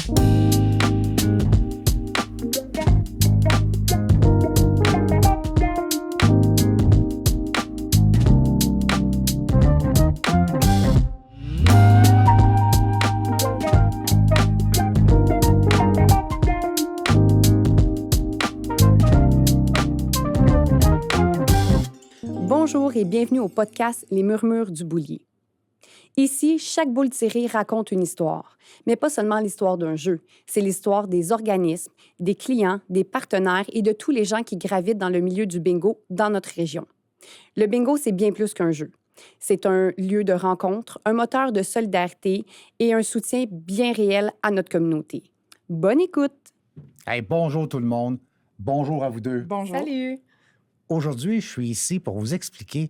Bonjour et bienvenue au podcast Les Murmures du Boulier. Ici, chaque boule tirée raconte une histoire, mais pas seulement l'histoire d'un jeu, c'est l'histoire des organismes, des clients, des partenaires et de tous les gens qui gravitent dans le milieu du bingo dans notre région. Le bingo, c'est bien plus qu'un jeu. C'est un lieu de rencontre, un moteur de solidarité et un soutien bien réel à notre communauté. Bonne écoute! Hey, bonjour tout le monde. Bonjour à vous deux. Bonjour. Salut! Aujourd'hui, je suis ici pour vous expliquer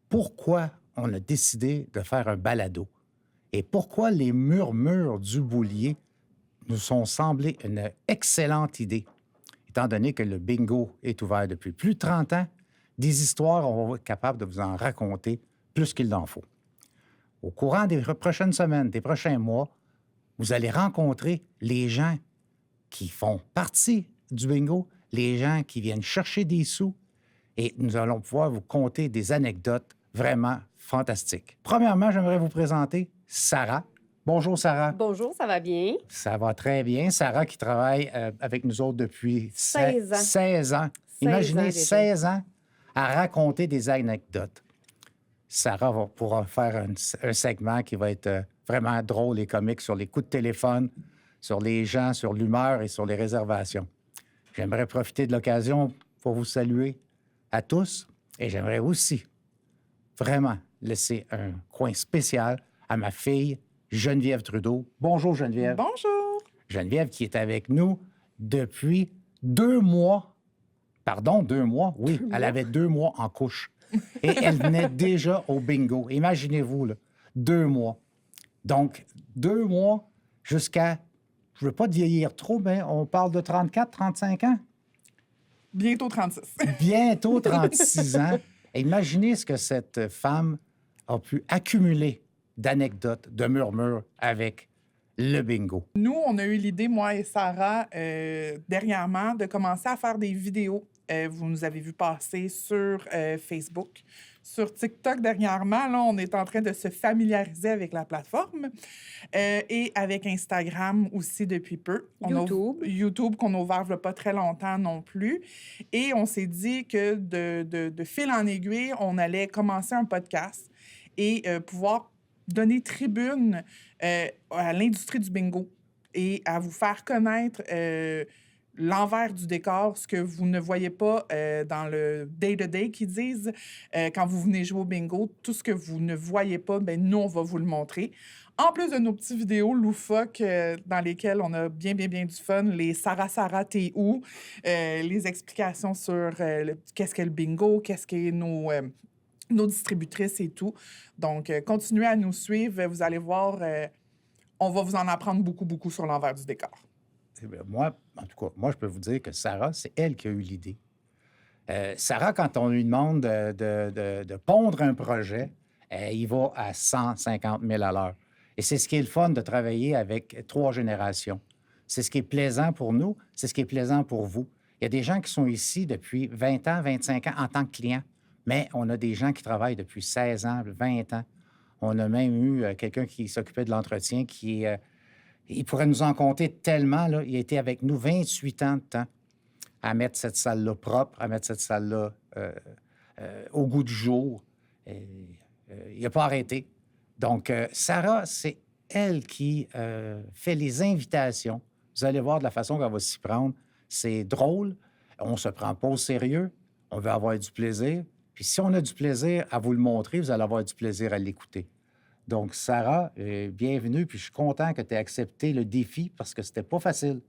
pourquoi on a décidé de faire un balado et pourquoi les murmures du Boulier nous sont semblés une excellente idée. Étant donné que le bingo est ouvert depuis plus de 30 ans, des histoires, on va être capable de vous en raconter plus qu'il en faut. Au courant des prochaines semaines, des prochains mois, vous allez rencontrer les gens qui font partie du bingo, les gens qui viennent chercher des sous, et nous allons pouvoir vous conter des anecdotes vraiment fantastiques. Premièrement, j'aimerais vous présenter Sarah. Bonjour, Sarah. Bonjour, ça va bien? Ça va très bien. Sarah qui travaille avec nous autres depuis 16 ans. 16 ans. 16 ans Imaginez déjà. 16 ans à raconter des anecdotes. Sarah pourra faire un segment qui va être vraiment drôle et comique sur les coups de téléphone, sur les gens, sur l'humeur et sur les réservations. J'aimerais profiter de l'occasion pour vous saluer à tous et j'aimerais aussi vraiment laisser un coin spécial à ma fille Geneviève Trudeau. Bonjour Geneviève. Bonjour. Geneviève qui est avec nous depuis 2 mois. Pardon, 2 mois? Oui, elle avait 2 mois en couche. Et elle venait déjà au bingo. Imaginez-vous, là, 2 mois. Donc, 2 mois jusqu'à, je ne veux pas vieillir trop, mais on parle de 34, 35 ans? Bientôt 36. Bientôt 36 ans. Et imaginez ce que cette femme a pu accumuler d'anecdotes, de murmures avec le bingo. Nous, on a eu l'idée, moi et Sarah, dernièrement, de commencer à faire des vidéos. Vous nous avez vu passer sur Facebook. Sur TikTok, dernièrement, là, on est en train de se familiariser avec la plateforme et avec Instagram aussi depuis peu. YouTube qu'on a ouvert il n'y a pas très longtemps non plus. Et on s'est dit que de fil en aiguille, on allait commencer un podcast et pouvoir donner tribune à l'industrie du bingo et à vous faire connaître l'envers du décor, ce que vous ne voyez pas dans le day-to-day qu'ils disent. Quand vous venez jouer au bingo, tout ce que vous ne voyez pas, bien, nous, on va vous le montrer. En plus de nos petites vidéos loufoques dans lesquelles on a bien du fun, les Sarah, t'es où? Les explications sur qu'est-ce qu'est le bingo, qu'est-ce qu'est nos distributrices et tout. Donc, continuez à nous suivre. Vous allez voir, on va vous en apprendre beaucoup sur l'envers du décor. Moi, en tout cas, moi, je peux vous dire que Sarah, c'est elle qui a eu l'idée. Sarah, quand on lui demande de pondre un projet, il va à 150 000 à l'heure. Et c'est ce qui est le fun de travailler avec 3 générations. C'est ce qui est plaisant pour nous, c'est ce qui est plaisant pour vous. Il y a des gens qui sont ici depuis 20 ans, 25 ans en tant que clients, mais on a des gens qui travaillent depuis 16 ans, 20 ans. On a même eu quelqu'un qui s'occupait de l'entretien qui... il pourrait nous en compter tellement, là. Il a été avec nous 28 ans de temps à mettre cette salle-là propre, à mettre cette salle-là au goût du jour. Il n'a pas arrêté. Donc, Sarah, c'est elle qui fait les invitations. Vous allez voir de la façon qu'elle va s'y prendre. C'est drôle. On ne se prend pas au sérieux. On veut avoir du plaisir. Puis si on a du plaisir à vous le montrer, vous allez avoir du plaisir à l'écouter. Donc, Sarah, bienvenue. Puis je suis content que tu aies accepté le défi parce que c'était pas facile.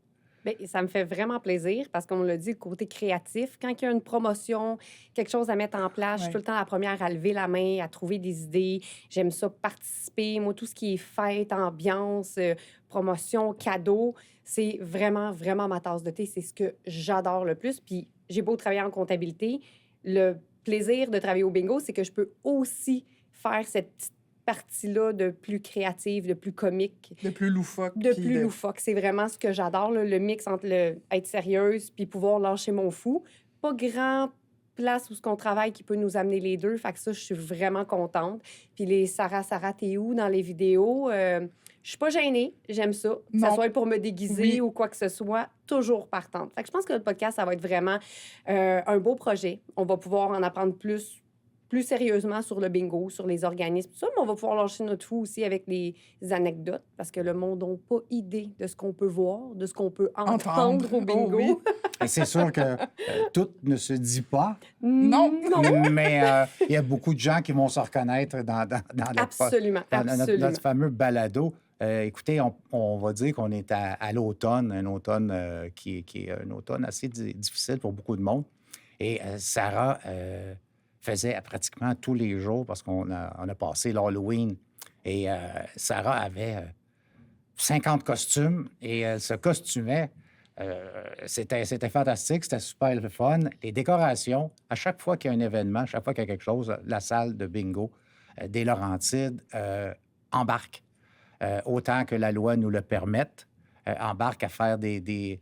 Bien, ça me fait vraiment plaisir parce qu'on l'a dit, le côté créatif. Quand il y a une promotion, quelque chose à mettre en place, je suis tout le temps la première à lever la main, à trouver des idées. J'aime ça participer. Moi, tout ce qui est fête, ambiance, promotion, cadeau, c'est vraiment ma tasse de thé. C'est ce que j'adore le plus. Puis j'ai beau travailler en comptabilité, le plaisir de travailler au bingo, c'est que je peux aussi faire cette petite partie-là de plus créative, de plus comique, De plus loufoque. de puis plus loufoque. C'est vraiment ce que j'adore, là, le mix entre être sérieuse puis pouvoir lâcher mon fou. Pas grand place où ce qu'on travaille qui peut nous amener les deux. Fait que ça, je suis vraiment contente. Puis les Sarah, t'es où dans les vidéos? Je suis pas gênée. J'aime ça. Que ça Non. soit pour me déguiser Oui. ou quoi que ce soit, toujours partante. Fait que je pense que le podcast, ça va être vraiment un beau projet. On va pouvoir en apprendre plus sérieusement sur le bingo, sur les organismes, tout ça, mais on va pouvoir lâcher notre fou aussi avec les anecdotes, parce que le monde n'a pas idée de ce qu'on peut voir, de ce qu'on peut entendre au bingo. Oh oui. Et c'est sûr que tout ne se dit pas, Non. Non, mais il y a beaucoup de gens qui vont se reconnaître dans absolument, absolument. notre fameux balado. Écoutez, on va dire qu'on est à l'automne, un automne qui est un automne assez difficile pour beaucoup de monde. Et Sarah faisait pratiquement tous les jours parce qu'on a passé l'Halloween. Et Sarah avait 50 costumes et elle se costumait. C'était fantastique, c'était super le fun. Les décorations, à chaque fois qu'il y a un événement, à chaque fois qu'il y a quelque chose, la salle de bingo des Laurentides embarque, autant que la loi nous le permette, embarque à faire des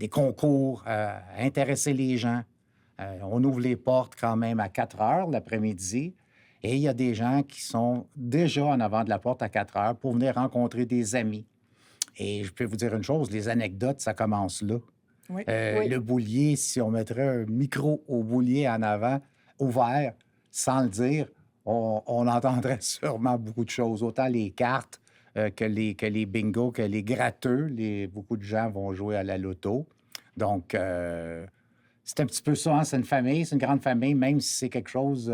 concours, à intéresser les gens. On ouvre les portes quand même à 4 heures l'après-midi. Et il y a des gens qui sont déjà en avant de la porte à 4 heures pour venir rencontrer des amis. Et je peux vous dire une chose, les anecdotes, ça commence là. Oui. Oui. Le boulier, si on mettrait un micro au boulier en avant, ouvert, sans le dire, on entendrait sûrement beaucoup de choses. Autant les cartes que les bingos, que les gratteux. Beaucoup de gens vont jouer à la loto. Donc, c'est un petit peu ça, hein? C'est une famille, c'est une grande famille, même si c'est quelque chose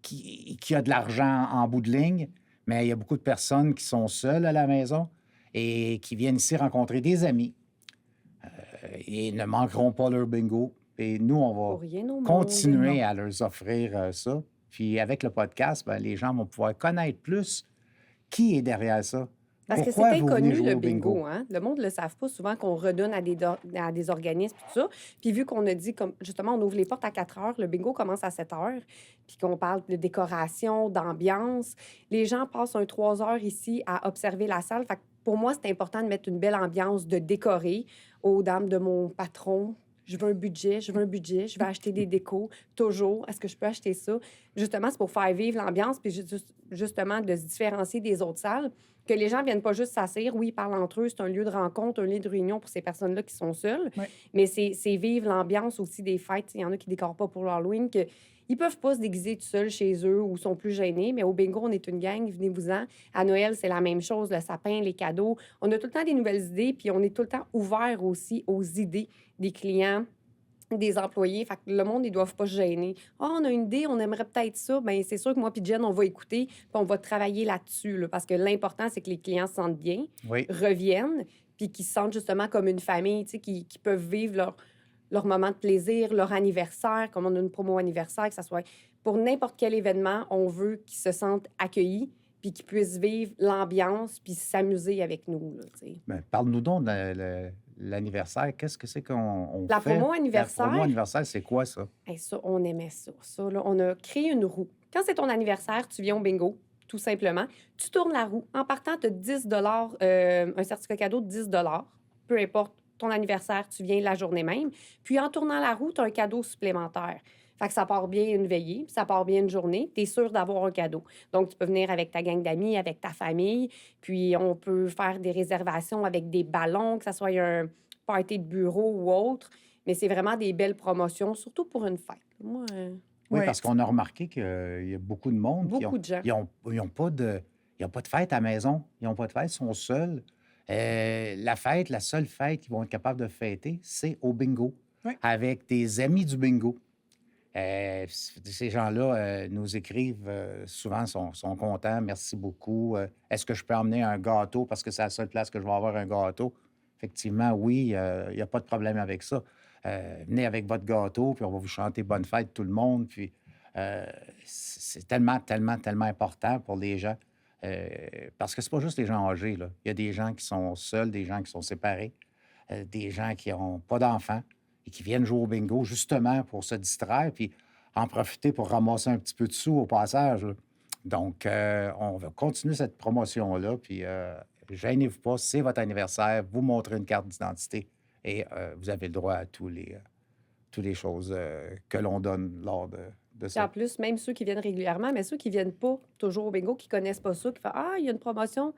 qui a de l'argent en bout de ligne. Mais il y a beaucoup de personnes qui sont seules à la maison et qui viennent ici rencontrer des amis. Et ne manqueront pas leur bingo. Et nous, on va Pour rien au monde. continuer à leur offrir ça. Puis avec le podcast, ben, les gens vont pouvoir connaître plus qui est derrière ça. Parce que c'est Pourquoi vous venez inconnu, jouer le au bingo. Hein? Le monde ne le savent pas souvent qu'on redonne à des organismes, tout ça. Puis vu qu'on a dit, comme justement, on ouvre les portes à 4 heures, le bingo commence à 7 heures, puis qu'on parle de décoration, d'ambiance, les gens passent 3 heures ici à observer la salle. Fait que pour moi, c'est important de mettre une belle ambiance, de décorer aux dames de mon patron. Je veux un budget, je vais acheter des décos, toujours. Est-ce que je peux acheter ça? Justement, c'est pour faire vivre l'ambiance, puis justement de se différencier des autres salles, que les gens viennent pas juste s'asseoir. Oui, ils parlent entre eux, c'est un lieu de rencontre, un lieu de réunion pour ces personnes-là qui sont seules, Oui. mais c'est vivre l'ambiance aussi des fêtes. Il y en a qui décorent pas pour l'Halloween, que ils peuvent pas se déguiser tout seuls chez eux ou sont plus gênés, mais au bingo, on est une gang, venez-vous-en. À Noël, c'est la même chose, le sapin, les cadeaux. On a tout le temps des nouvelles idées, puis on est tout le temps ouvert aussi aux idées des clients, des employés. Fait que le monde, ils doivent pas se gêner. « Ah, on a une idée, on aimerait peut-être ça. » Bien, c'est sûr que moi puis Jen, on va écouter, puis on va travailler là-dessus, là, parce que l'important, c'est que les clients se sentent bien, Oui. reviennent, puis qu'ils se sentent justement comme une famille, tu sais, qui peuvent vivre leur moment de plaisir, leur anniversaire, comme on a une promo anniversaire, que ça soit pour n'importe quel événement, on veut qu'ils se sentent accueillis, puis qu'ils puissent vivre l'ambiance, puis s'amuser avec nous, là, tu sais. Ben, parle-nous donc de l'anniversaire. Qu'est-ce que c'est qu'on La fait? promo anniversaire? La promo anniversaire, c'est quoi ça? Hey, ça, on aimait ça. Ça, là, on a créé une roue. Quand c'est ton anniversaire, tu viens au bingo, tout simplement. Tu tournes la roue. En partant, tu as 10 un certificat cadeau de 10 peu importe ton anniversaire, tu viens la journée même. Puis en tournant la roue, tu as un cadeau supplémentaire. Fait que ça part bien une veillée, puis ça part bien une journée. Tu es sûr d'avoir un cadeau. Donc, tu peux venir avec ta gang d'amis, avec ta famille. Puis, on peut faire des réservations avec des ballons, que ça soit un party de bureau ou autre. Mais c'est vraiment des belles promotions, surtout pour une fête. Moi, Oui, Ouais. parce qu'on a remarqué qu'il y a beaucoup de monde beaucoup de gens. ils ont pas de fête à la maison. Ils n'ont pas de fête, ils sont seuls. La seule fête qu'ils vont être capables de fêter, c'est au bingo, Oui. avec des amis du bingo. Ces gens-là nous écrivent souvent, sont contents, merci beaucoup. Est-ce que je peux emmener un gâteau parce que c'est la seule place que je vais avoir un gâteau? Effectivement, oui, il n'y a pas de problème avec ça. Venez avec votre gâteau, puis on va vous chanter bonne fête tout le monde. Puis c'est tellement, tellement, tellement important pour les gens. Parce que c'est pas juste les gens âgés, là. Il y a des gens qui sont seuls, des gens qui sont séparés, des gens qui n'ont pas d'enfants et qui viennent jouer au bingo justement pour se distraire. Puis en profiter pour ramasser un petit peu de sous au passage, là. Donc, on va continuer cette promotion-là. Puis, gênez-vous pas, c'est votre anniversaire, vous montrez une carte d'identité et vous avez le droit à toutes les choses que l'on donne lors de Puis en ça. plus, même ceux qui viennent régulièrement, mais ceux qui viennent pas toujours au bingo, qui connaissent pas ça, qui font Ah, il y a une promotion,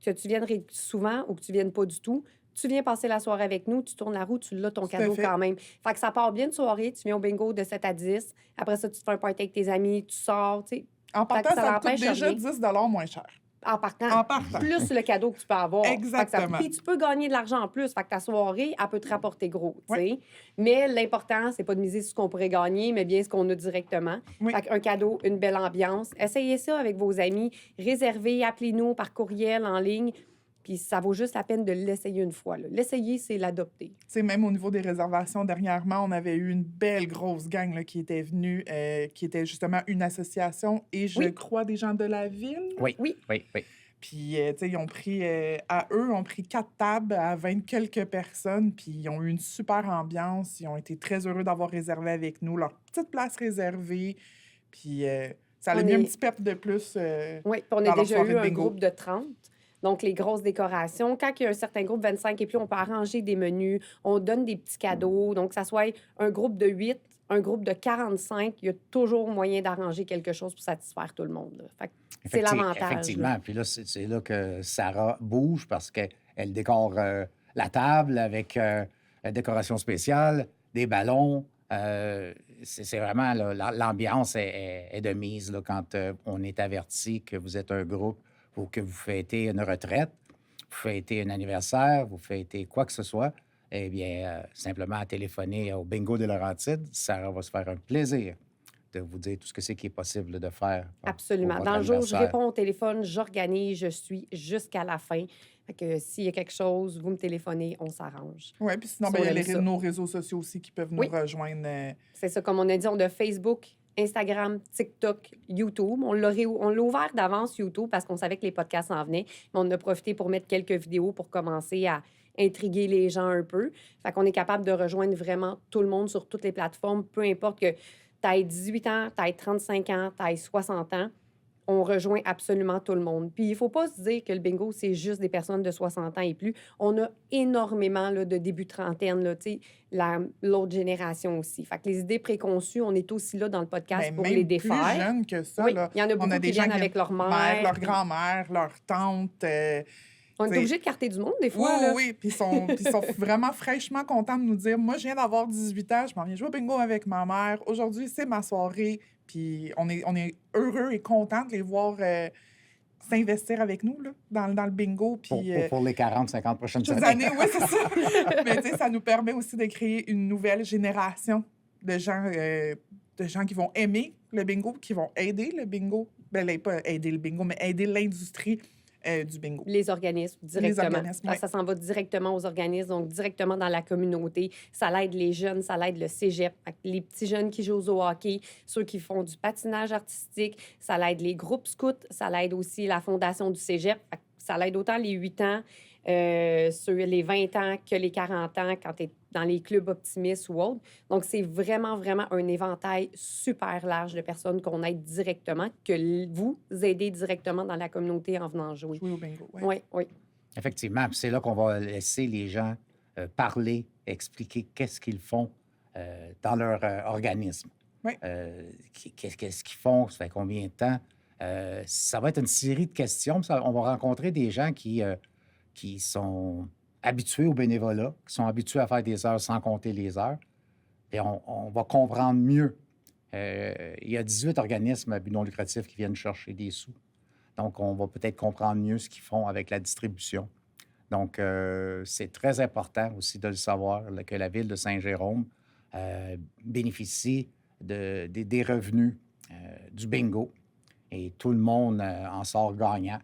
que tu viennes souvent ou que tu viennes pas du tout. Tu viens passer la soirée avec nous, tu tournes la roue, tu l'as ton Tout à cadeau fait. quand même. Fait que ça part bien de soirée, tu viens au bingo de 7 à 10. Après ça, tu te fais un party avec tes amis, tu sors, tu sais. En Fait que partant, ça ça me coûte n'empêche déjà rien. 10 moins cher. En partant, En partant. plus le cadeau que tu peux avoir. Fait que Exactement. puis tu peux gagner de l'argent en plus. Fait que ta soirée, elle peut te rapporter gros, tu sais. Oui. Mais l'important, c'est pas de miser sur ce qu'on pourrait gagner, mais bien ce qu'on a directement. Oui. Fait qu'un cadeau, une belle ambiance. Essayez ça avec vos amis. Réservez, appelez-nous par courriel, en ligne. Puis ça vaut juste la peine de l'essayer une fois, là. L'essayer, c'est l'adopter. Tu sais, même au niveau des réservations, dernièrement, on avait eu une belle grosse gang là, qui était venue, qui était justement une association et je Oui. crois des gens de la ville. Oui, Oui. oui, oui. Puis, tu sais, ils ont pris, ont pris 4 tables à 20 quelques personnes, puis ils ont eu une super ambiance. Ils ont été très heureux d'avoir réservé avec nous, leur petite place réservée. Puis, ça a On mis un est- petit pep de plus. Oui, puis on Dans a leur déjà soirée eu de un bingo. groupe de 30. Donc, les grosses décorations. Quand il y a un certain groupe, 25 et plus, on peut arranger des menus. On donne des petits cadeaux. Donc, que ça soit un groupe de 8, un groupe de 45, il y a toujours moyen d'arranger quelque chose pour satisfaire tout le monde, là. Fait que c'est l'avantage, là. Effectivement. Puis là, c'est là que Sarah bouge parce qu'elle décore la table avec la décoration spéciale, des ballons. C'est vraiment, là, l'ambiance est de mise là, quand on est averti que vous êtes un groupe ou que vous fêtez une retraite, vous fêtez un anniversaire, vous fêtez quoi que ce soit. Eh bien, simplement téléphoner au Bingo de Laurentides. Sarah va se faire un plaisir de vous dire tout ce que c'est qui est possible de faire pour Absolument. votre Dans le jour, je anniversaire. réponds au téléphone, j'organise, je suis jusqu'à la fin. Fait que s'il y a quelque chose, vous me téléphonez, on s'arrange. Oui, puis sinon, Si ben, on il y a aime ça. nos réseaux sociaux aussi qui peuvent nous Oui. rejoindre. C'est ça, comme on a dit, on a Facebook, Instagram, TikTok, YouTube. On l'a ouvert d'avance, YouTube, parce qu'on savait que les podcasts s'en venaient. Mais on a profité pour mettre quelques vidéos pour commencer à intriguer les gens un peu. Fait qu'on est capable de rejoindre vraiment tout le monde sur toutes les plateformes, peu importe que tu aies 18 ans, tu aies 35 ans, tu aies 60 ans. On rejoint absolument tout le monde. Puis il faut pas se dire que le bingo, c'est juste des personnes de 60 ans et plus. On a énormément là, de début trentaine, là, tu sais, l'autre génération aussi. Fait que les idées préconçues, on est aussi là dans le podcast Ben, pour même les plus défaire. jeunes que ça. Oui, Là. il y en a beaucoup qui viennent avec leur mère. leur grand-mère, leur tante. On est t'sais, obligé de carter du monde des Oui, fois. Là. oui, puis ils sont vraiment fraîchement contents de nous dire moi, je viens d'avoir 18 ans, je m'en viens jouer au bingo avec ma mère. Aujourd'hui, c'est ma soirée. Puis on est heureux et contents de les voir s'investir avec nous là, dans le bingo. Puis, Pour les 40-50 prochaines toutes années. années, oui, c'est ça. Mais tu sais, ça nous permet aussi de créer une nouvelle génération de gens qui vont aimer le bingo, qui vont aider le bingo. Ben, pas aider le bingo, mais aider l'industrie du bingo. Les organismes, directement. organismes, oui. Ça s'en va directement aux organismes, donc directement dans la communauté. Ça l'aide les jeunes, ça l'aide le cégep. Fait que les petits jeunes qui jouent au hockey, ceux qui font du patinage artistique, ça l'aide les groupes scouts, ça l'aide aussi la fondation du cégep. Fait que ça l'aide autant les 8 ans, sur les 20 ans que les 40 ans quand tu es dans les clubs optimistes ou autres. Donc, c'est vraiment, vraiment un éventail super large de personnes qu'on aide directement, que vous aidez directement dans la communauté en venant jouer. Jouer au bingo, oui. Oui, oui. Effectivement, puis c'est là qu'on va laisser les gens parler, expliquer qu'est-ce qu'ils font dans leur organisme. Oui. Qu'est-ce qu'ils font, ça fait combien de temps. Ça va être une série de questions. On va rencontrer des gens qui sont habitués au bénévolat, qui sont habitués à faire des heures sans compter les heures. Et on va comprendre mieux. Il y a 18 organismes à but non lucratif qui viennent chercher des sous. Donc, on va peut-être comprendre mieux ce qu'ils font avec la distribution. Donc, c'est très important aussi de le savoir là, que la ville de Saint-Jérôme bénéficie des revenus du bingo. Et tout le monde en sort gagnant.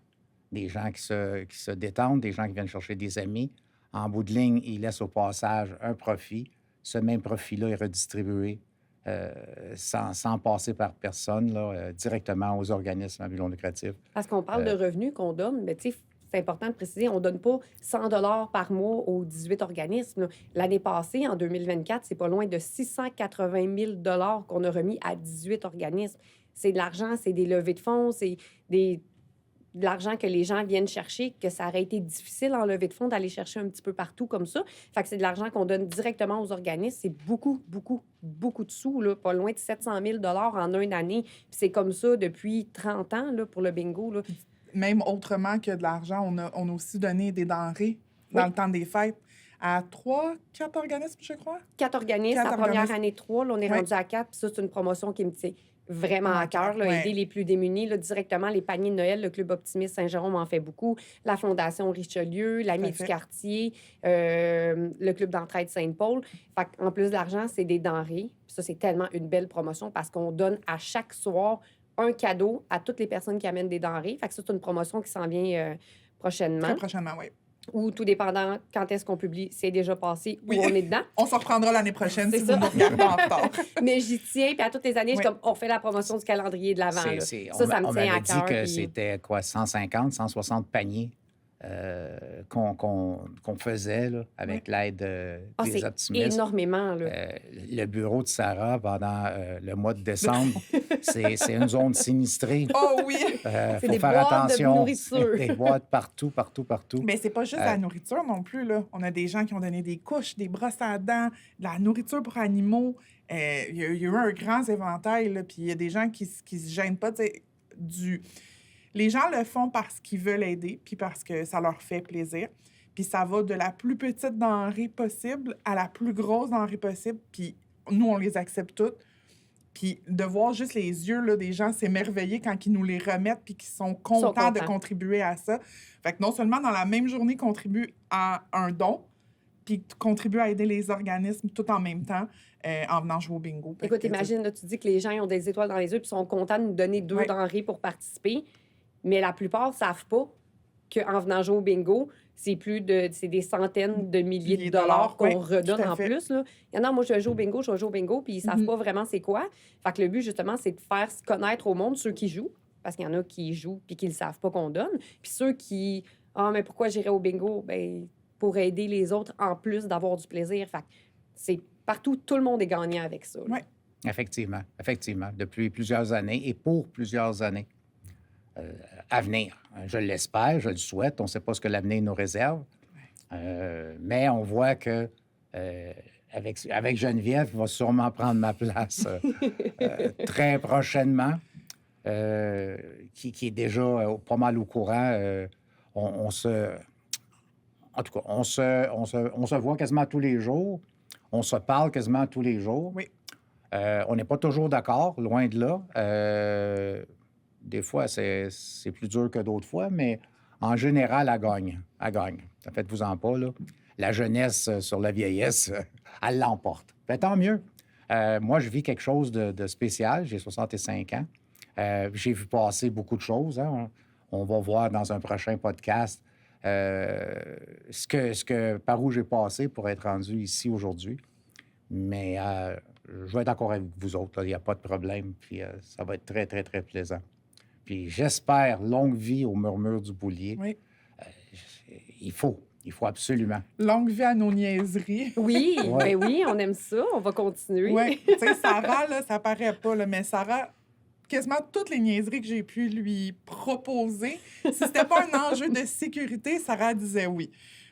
Des gens qui se détendent, des gens qui viennent chercher des amis. En bout de ligne, ils laissent au passage un profit. Ce même profit-là est redistribué sans passer par personne, là, directement aux organismes à but non lucratif. Parce qu'on parle de revenus qu'on donne, mais tu sais, c'est important de préciser, on ne donne pas 100 par mois aux 18 organismes. Là. L'année passée, en 2024, c'est pas loin de 680 000 qu'on a remis à 18 organismes. C'est de l'argent, c'est des levées de fonds, c'est de l'argent que les gens viennent chercher, que ça aurait été difficile en levée de fonds d'aller chercher un petit peu partout comme ça. Fait que c'est de l'argent qu'on donne directement aux organismes. C'est beaucoup, beaucoup, beaucoup de sous, là, pas loin de 700 000 en une année. Puis c'est comme ça depuis 30 ans là, pour le bingo. Là. Même autrement que de l'argent, on a aussi donné des denrées dans Oui. le temps des fêtes à 4 organismes, je crois. 4 organismes, Quatre la première organismes. année 3, là, on est Oui. rendu à 4, puis ça, c'est une promotion qui me tient vraiment à cœur, là, Ouais. aider les plus démunis, là, directement, les paniers de Noël, le Club Optimiste Saint-Jérôme en fait beaucoup, la Fondation Richelieu, l'Ami Tout à du fait. quartier, le Club d'entraide Sainte-Paul. Fait en plus de l'argent, c'est des denrées. Puis ça, c'est tellement une belle promotion parce qu'on donne à chaque soir un cadeau à toutes les personnes qui amènent des denrées. Fait que ça, c'est une promotion qui s'en vient prochainement. Très prochainement, oui. Ou tout dépendant quand est-ce qu'on publie, c'est déjà passé Oui. ou on est dedans. On s'en reprendra l'année prochaine C'est si ça. vous nous regardez en retard. Mais j'y tiens, puis à toutes les années, je Oui. suis comme, on fait la promotion du calendrier de l'Avent. C'est- là. c'est- Ça, on ça me on tient à m'avait dit cœur. que puis- c'était quoi, 150, 160 paniers qu'on faisait là, avec l'aide Ah, des c'est optimistes. énormément, là. Le bureau de Sarah, pendant le mois de décembre, c'est une zone sinistrée. Oh oui! Il C'est faut des faire boîtes de attention. nourriture. Des boîtes partout, partout, partout. Mais c'est pas juste la nourriture non plus, là. On a des gens qui ont donné des couches, des brosses à dents, de la nourriture pour animaux. Il y a eu un grand éventail, là, puis il y a des gens qui se gênent pas, tu sais, Les gens le font parce qu'ils veulent aider, puis parce que ça leur fait plaisir. Puis ça va de la plus petite denrée possible à la plus grosse denrée possible, puis nous, on les accepte toutes. Puis de voir juste les yeux là, des gens s'émerveiller quand ils nous les remettent puis qu'ils sont contents de contribuer à ça. Fait que non seulement dans la même journée, contribuent à un don, puis contribuent à aider les organismes tout en même temps en venant jouer au bingo. Fait Écoute, que, imagine, là, tu dis que les gens ils ont des étoiles dans les yeux puis sont contents de nous donner 2 Ouais. denrées pour participer, mais la plupart ne savent pas qu'en venant jouer au bingo, c'est des centaines de milliers de dollars qu'on Ouais, redonne tout à en fait. plus. Là. Il y en a, moi, je joue au bingo, puis ils savent Mhm. pas vraiment c'est quoi. Fait que le but, justement, c'est de faire se connaître au monde ceux qui jouent, parce qu'il y en a qui jouent puis qui ne savent pas qu'on donne. Puis ceux qui, mais pourquoi j'irais au bingo? Ben, pour aider les autres en plus d'avoir du plaisir. Fait que c'est partout, tout le monde est gagnant avec ça. là. Ouais. Effectivement, effectivement, depuis plusieurs années et pour plusieurs années à venir. Je l'espère, je le souhaite. On ne sait pas ce que l'avenir nous réserve. Mais on voit que avec Geneviève, il va sûrement prendre ma place très prochainement, qui est déjà pas mal au courant. En tout cas, on se voit quasiment tous les jours. On se parle quasiment tous les jours. Oui. On n'est pas toujours d'accord, loin de là. Des fois, c'est plus dur que d'autres fois, mais en général, elle gagne. Elle gagne. Faites-vous-en pas, là. La jeunesse sur la vieillesse, elle l'emporte. Tant mieux. Moi, je vis quelque chose de spécial. J'ai 65 ans. J'ai vu passer beaucoup de choses. Hein. On va voir dans un prochain podcast par où j'ai passé pour être rendu ici aujourd'hui. Mais je vais être encore avec vous autres. Il n'y a pas de problème. Puis ça va être très, très, très plaisant. Puis j'espère longue vie au murmure du Boulier. Oui. Il faut absolument. Longue vie à nos niaiseries. Oui, Ouais. ben oui, on aime ça. On va continuer. Oui. Tu sais, Sarah, là, ça paraît pas, là, mais Sarah, quasiment toutes les niaiseries que j'ai pu lui proposer, si c'était pas un enjeu de sécurité, Sarah disait oui.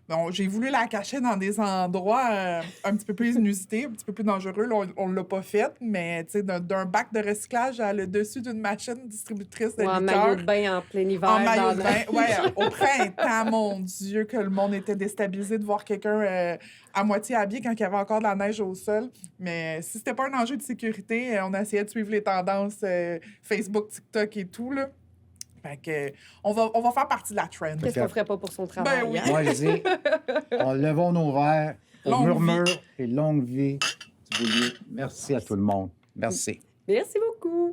Bon, j'ai voulu la cacher dans des endroits un petit peu plus inusités, un petit peu plus dangereux. Là, on l'a pas fait, mais tu sais, d'un bac de recyclage à le dessus d'une machine distributrice de Ou en liqueur. maillot de bain en plein hiver. En maillot dans de bain, oui, au printemps, mon Dieu, que le monde était déstabilisé de voir quelqu'un à moitié habillé quand il y avait encore de la neige au sol. Mais si c'était pas un enjeu de sécurité, on essayait de suivre les tendances Facebook, TikTok et tout, là. Fait que, on va faire partie de la trend. Qu'est-ce qu'on ferait pas pour son travail? oui. hein? Moi, je dis, levons nos verres au Longue murmure et longue vie du Boulier. Merci à tout le monde. Merci. Merci beaucoup.